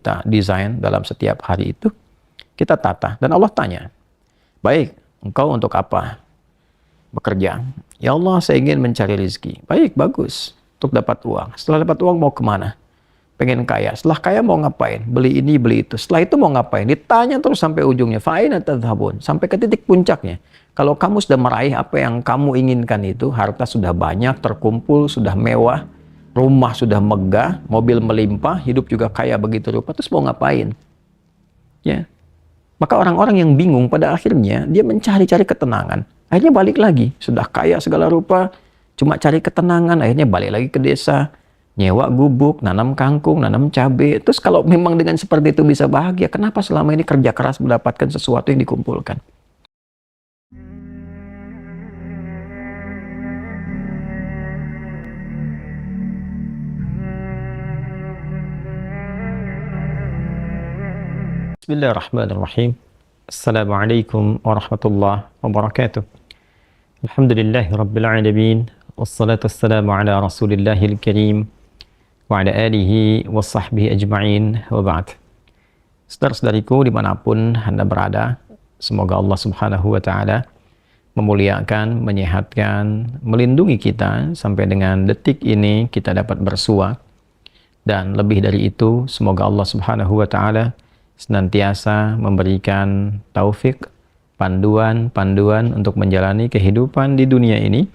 kita desain dalam setiap hari itu, kita tata. Dan Allah tanya, baik, engkau untuk apa bekerja? Ya Allah, saya ingin mencari rezeki. Baik, bagus, untuk dapat uang. Setelah dapat uang mau kemana? Pengen kaya. Setelah kaya mau ngapain? Beli ini, beli itu. Setelah itu mau ngapain? Ditanya terus sampai ujungnya. Fa'aina tadhhabun? Sampai ke titik puncaknya. Kalau kamu sudah meraih apa yang kamu inginkan itu, harta sudah banyak, terkumpul, sudah mewah, rumah sudah megah, mobil melimpah, hidup juga kaya begitu rupa, terus mau ngapain? Ya. Maka orang-orang yang bingung pada akhirnya, dia mencari-cari ketenangan. Akhirnya balik lagi. Sudah kaya segala rupa, cuma cari ketenangan, akhirnya balik lagi ke desa, nyewa gubuk, nanam kangkung, nanam cabai. Terus kalau memang dengan seperti itu bisa bahagia, kenapa selama ini kerja keras mendapatkan sesuatu yang dikumpulkan? Bismillahirrahmanirrahim. Assalamualaikum warahmatullahi wabarakatuh. Alhamdulillahi rabbil alamin. Wassalatu wassalamu ala rasulillahil karim wa ala alihi wa sahbihi ajma'in wa ba'd. Saudara-saudariku dimanapun Anda berada, semoga Allah subhanahu wa ta'ala memuliakan, menyehatkan, melindungi kita sampai dengan detik ini kita dapat bersua. Dan lebih dari itu, semoga Allah subhanahu wa ta'ala senantiasa memberikan taufik, panduan untuk menjalani kehidupan di dunia ini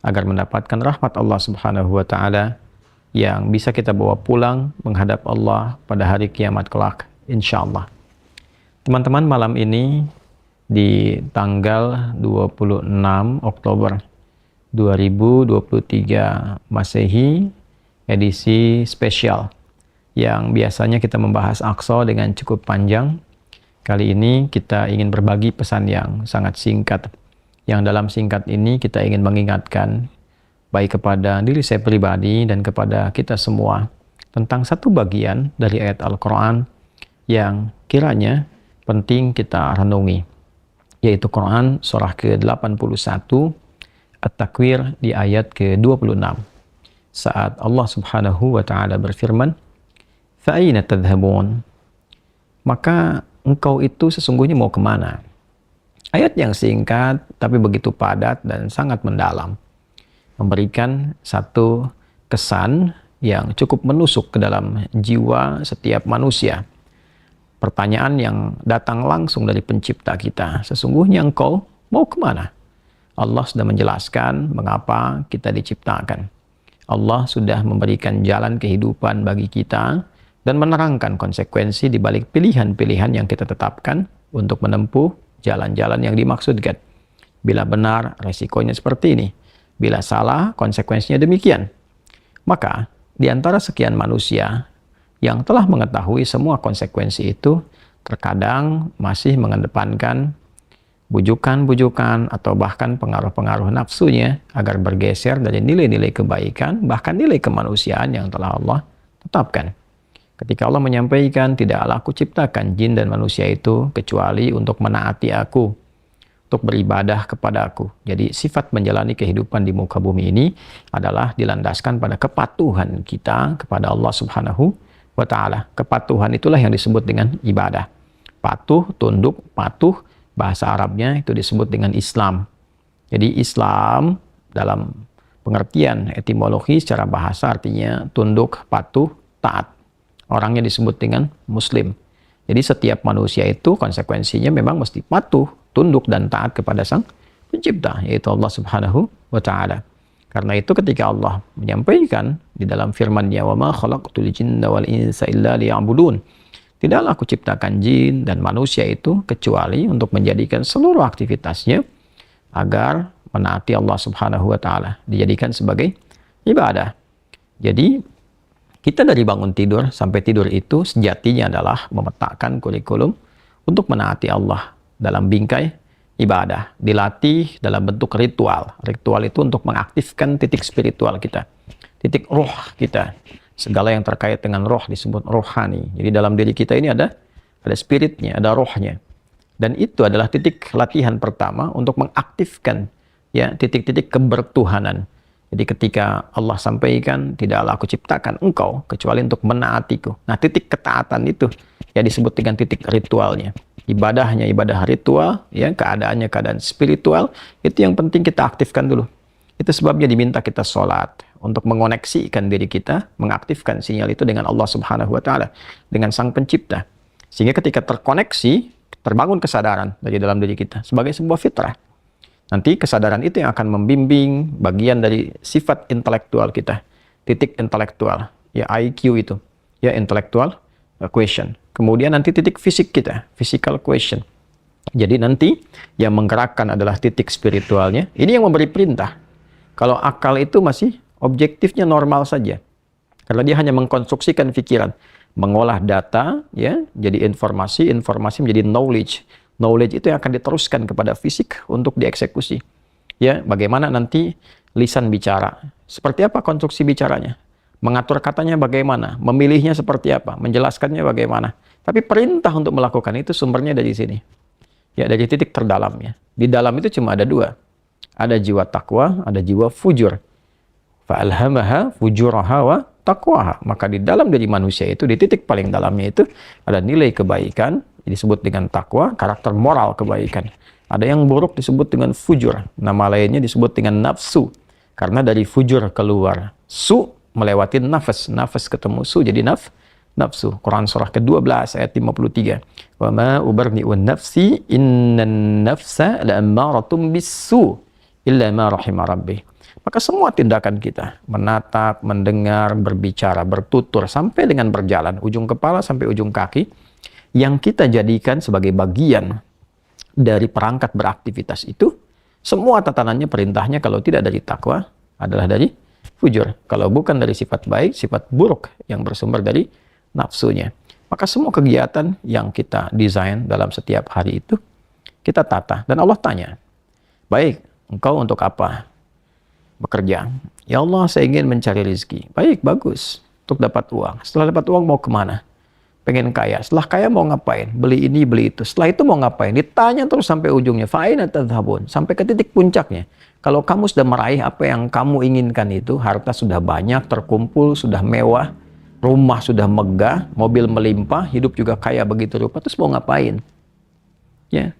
agar mendapatkan rahmat Allah subhanahu wa ta'ala yang bisa kita bawa pulang menghadap Allah pada hari kiamat kelak, insyaallah. Teman-teman, malam ini di tanggal 26 Oktober 2023 Masehi, edisi spesial yang biasanya kita membahas Aqsa dengan cukup panjang. Kali ini kita ingin berbagi pesan yang sangat singkat. Yang dalam singkat ini kita ingin mengingatkan baik kepada diri saya pribadi dan kepada kita semua tentang satu bagian dari ayat Al-Quran yang kiranya penting kita renungi, yaitu Quran surah ke-81 At-Takwir di ayat ke-26. Saat Allah subhanahu wa ta'ala berfirman, Fa'aina tadhhabun? Maka engkau itu sesungguhnya mau kemana? Ayat yang singkat tapi begitu padat dan sangat mendalam, memberikan satu kesan yang cukup menusuk ke dalam jiwa setiap manusia. Pertanyaan yang datang langsung dari pencipta kita, sesungguhnya engkau mau kemana? Allah sudah menjelaskan mengapa kita diciptakan. Allah sudah memberikan jalan kehidupan bagi kita dan menerangkan konsekuensi di balik pilihan-pilihan yang kita tetapkan untuk menempuh jalan-jalan yang dimaksudkan. Bila benar, resikonya seperti ini. Bila salah, konsekuensinya demikian. Maka, di antara sekian manusia yang telah mengetahui semua konsekuensi itu, terkadang masih mengedepankan bujukan-bujukan atau bahkan pengaruh-pengaruh nafsunya agar bergeser dari nilai-nilai kebaikan, bahkan nilai kemanusiaan yang telah Allah tetapkan. Ketika Allah menyampaikan, tidaklah aku ciptakan jin dan manusia itu kecuali untuk menaati aku, untuk beribadah kepada aku. Jadi sifat menjalani kehidupan di muka bumi ini adalah dilandaskan pada kepatuhan kita kepada Allah subhanahu wa ta'ala. Kepatuhan itulah yang disebut dengan ibadah. Patuh, tunduk, patuh, bahasa Arabnya itu disebut dengan Islam. Jadi Islam dalam pengertian etimologi secara bahasa artinya tunduk, patuh, taat. Orangnya disebut dengan Muslim. Jadi setiap manusia itu konsekuensinya memang mesti patuh, tunduk dan taat kepada Sang Pencipta, yaitu Allah Subhanahu wa ta'ala. Karena itu ketika Allah menyampaikan di dalam firman-Nya, "Wa ma khalaqtul jinna wal insa illa liya'budun." Tidaklah aku ciptakan jin dan manusia itu kecuali untuk menjadikan seluruh aktivitasnya agar menaati Allah Subhanahu wa ta'ala, dijadikan sebagai ibadah. Jadi kita dari bangun tidur sampai tidur itu sejatinya adalah memetakan kurikulum untuk menaati Allah dalam bingkai ibadah. Dilatih dalam bentuk ritual. Ritual itu untuk mengaktifkan titik spiritual kita, titik roh kita. Segala yang terkait dengan roh disebut rohani. Jadi dalam diri kita ini ada spiritnya, ada rohnya. Dan itu adalah titik latihan pertama untuk mengaktifkan ya titik-titik kebertuhanan Jadi ketika Allah sampaikan, tidaklah aku ciptakan engkau kecuali untuk menaatiku. Nah, titik ketaatan itu ya disebut dengan titik ritualnya. Ibadahnya ibadah ritual, ya keadaannya keadaan spiritual, itu yang penting kita aktifkan dulu. Itu sebabnya diminta kita sholat untuk mengoneksikan diri kita, mengaktifkan sinyal itu dengan Allah Subhanahu wa Ta'ala, dengan Sang Pencipta. Sehingga ketika terkoneksi, terbangun kesadaran dari dalam diri kita sebagai sebuah fitrah. Nanti kesadaran itu yang akan membimbing bagian dari sifat intelektual kita, titik intelektual, ya IQ itu, ya intellectual question. Kemudian nanti titik fisik kita, physical question. Jadi nanti yang menggerakkan adalah titik spiritualnya. Ini yang memberi perintah. Kalau akal itu masih objektifnya normal saja. Karena dia hanya mengkonstruksikan pikiran, mengolah data, ya, jadi informasi, informasi menjadi knowledge. Knowledge itu yang akan diteruskan kepada fisik untuk dieksekusi. Ya, bagaimana nanti lisan bicara? Seperti apa konstruksi bicaranya? Mengatur katanya bagaimana? Memilihnya seperti apa? Menjelaskannya bagaimana? Tapi perintah untuk melakukan itu sumbernya dari sini. Ya, dari titik terdalamnya. Di dalam itu cuma ada dua. Ada jiwa takwa, ada jiwa fujur. Fa'alhamaha fujuraha wa taqwaha. Maka di dalam diri manusia itu, di titik paling dalamnya itu, ada nilai kebaikan, disebut dengan takwa, karakter moral kebaikan. Ada yang buruk disebut dengan fujur. Nama lainnya disebut dengan nafsu. Karena dari fujur keluar su, melewati nafas. Nafas ketemu su, jadi nafsu. Quran surah ke-12 ayat 53. Wa ma ubarni'un nafsi innan nafsa la'ammaratum bisu illa ma rahimah rabbi. Maka semua tindakan kita, menatap, mendengar, berbicara, bertutur, sampai dengan berjalan, ujung kepala sampai ujung kaki, yang kita jadikan sebagai bagian dari perangkat beraktivitas itu, semua tatanannya, perintahnya kalau tidak dari takwa, adalah dari fujur. Kalau bukan dari sifat baik, sifat buruk yang bersumber dari nafsunya. Maka semua kegiatan yang kita desain dalam setiap hari itu, kita tata. Dan Allah tanya, baik, engkau untuk apa bekerja? Ya Allah, saya ingin mencari rezeki. Baik, bagus. Untuk dapat uang. Setelah dapat uang mau kemana? Pengen kaya. Setelah kaya mau ngapain? Beli ini, beli itu. Setelah itu mau ngapain? Ditanya terus sampai ujungnya. Fa'ina tadhhabun. Sampai ke titik puncaknya. Kalau kamu sudah meraih apa yang kamu inginkan itu, harta sudah banyak, terkumpul, sudah mewah, rumah sudah megah, mobil melimpah, hidup juga kaya begitu rupa, terus mau ngapain? Ya.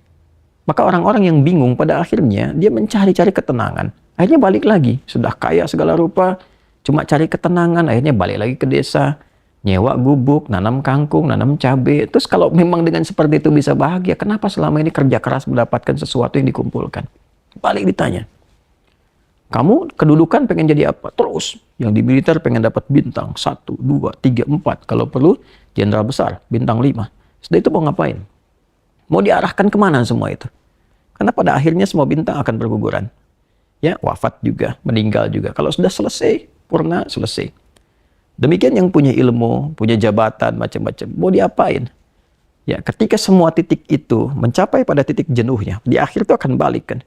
Maka orang-orang yang bingung pada akhirnya dia mencari-cari ketenangan. Akhirnya balik lagi, sudah kaya segala rupa, cuma cari ketenangan, akhirnya balik lagi ke desa, nyewa gubuk, nanam kangkung, nanam cabai. Terus kalau memang dengan seperti itu bisa bahagia, kenapa selama ini kerja keras mendapatkan sesuatu yang dikumpulkan? Balik ditanya. Kamu kedudukan pengen jadi apa? Terus. Yang di militer pengen dapat bintang 1, 2, 3, 4. Kalau perlu, jenderal besar, bintang 5. Setelah itu mau ngapain? Mau diarahkan kemana semua itu? Karena pada akhirnya semua bintang akan berguguran. Ya, wafat juga, meninggal juga. Kalau sudah selesai, purna, selesai. Demikian yang punya ilmu, punya jabatan, macam-macam. Mau diapain? Ya, ketika semua titik itu mencapai pada titik jenuhnya, di akhir itu akan balik kan.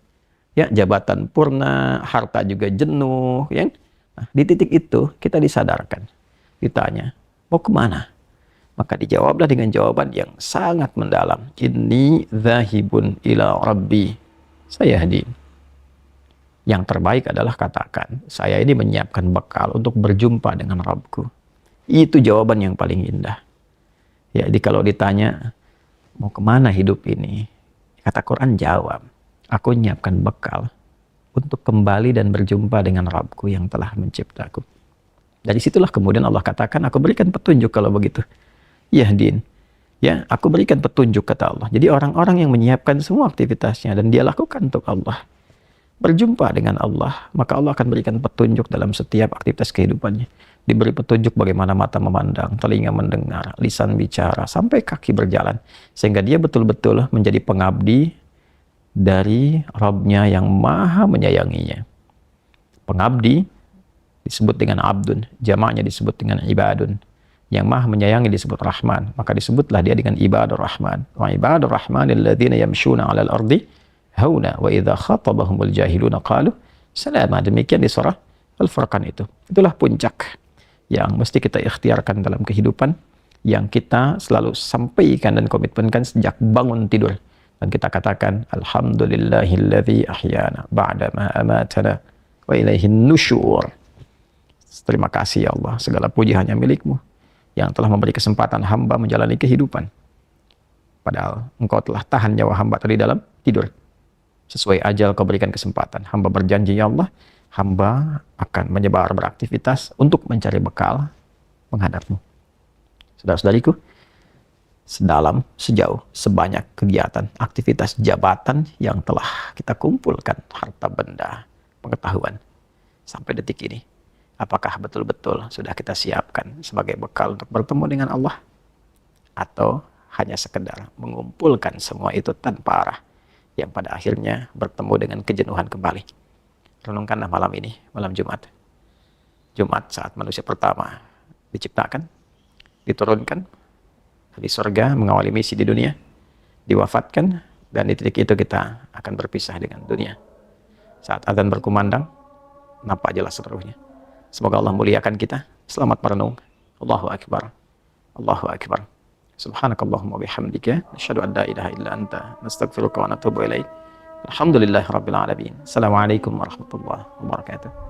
Ya, jabatan purna, harta juga jenuh, ya. Nah, di titik itu kita disadarkan, ditanya, mau kemana? Maka dijawablah dengan jawaban yang sangat mendalam. Inni dzahibun ila rabbi. Saya hadir. Yang terbaik adalah katakan, saya ini menyiapkan bekal untuk berjumpa dengan Rabbku. Itu jawaban yang paling indah. Ya, jadi kalau ditanya, mau kemana hidup ini? Kata Quran jawab, aku menyiapkan bekal untuk kembali dan berjumpa dengan Rabbku yang telah menciptaku. Dari situlah kemudian Allah katakan, aku berikan petunjuk kalau begitu. Yahdin. Ya, aku berikan petunjuk kata Allah. Jadi orang-orang yang menyiapkan semua aktivitasnya dan dia lakukan untuk Allah, berjumpa dengan Allah, maka Allah akan berikan petunjuk dalam setiap aktivitas kehidupannya. Diberi petunjuk bagaimana mata memandang, telinga mendengar, lisan bicara, sampai kaki berjalan. Sehingga dia betul-betul menjadi pengabdi dari Rabb-Nya yang maha menyayanginya. Pengabdi disebut dengan abdun, jamaknya disebut dengan ibadun. Yang maha menyayangi disebut Rahman, maka disebutlah dia dengan ibadur Rahman. Wa ibadur Rahmanil ladzina yamshuna 'alal ardi hauna wa idza khatabahumul jahiluna qalu salama. Demikian di surah Al-Furqan itu. Itulah puncak yang mesti kita ikhtiarkan dalam kehidupan, yang kita selalu sampaikan dan komitmenkan sejak bangun tidur. Dan kita katakan alhamdulillahilladzi ahyana ba'da ma amatana wa ilaihin nusyur. Terima kasih ya Allah, segala puji hanya milik-Mu yang telah memberi kesempatan hamba menjalani kehidupan. Padahal Engkau telah tahan nyawa hamba tadi dalam tidur. Sesuai ajal Kau berikan kesempatan. Hamba berjanji ya Allah, hamba akan menyebar beraktivitas untuk mencari bekal menghadap-Mu. Saudara-saudariku, sedalam, sejauh, sebanyak kegiatan, aktivitas jabatan yang telah kita kumpulkan, harta benda, pengetahuan, sampai detik ini, apakah betul-betul sudah kita siapkan sebagai bekal untuk bertemu dengan Allah? Atau hanya sekedar mengumpulkan semua itu tanpa arah, yang pada akhirnya bertemu dengan kejenuhan kembali? Renungkanlah malam ini, malam Jumat. Jumat saat manusia pertama diciptakan, diturunkan di surga mengawali misi di dunia, diwafatkan, dan di titik itu kita akan berpisah dengan dunia. Saat azan berkumandang, nampak jelas seluruhnya. Semoga Allah muliakan kita. Selamat merenung. Allahu Akbar. Allahu Akbar. Subhanakallahumma bihamdika, nasyhadu an la ilaha illa anta, nastaghfiruka wa natubu ilaik. Alhamdulillahirabbil alamin. Assalamualaikum warahmatullahi wabarakatuh.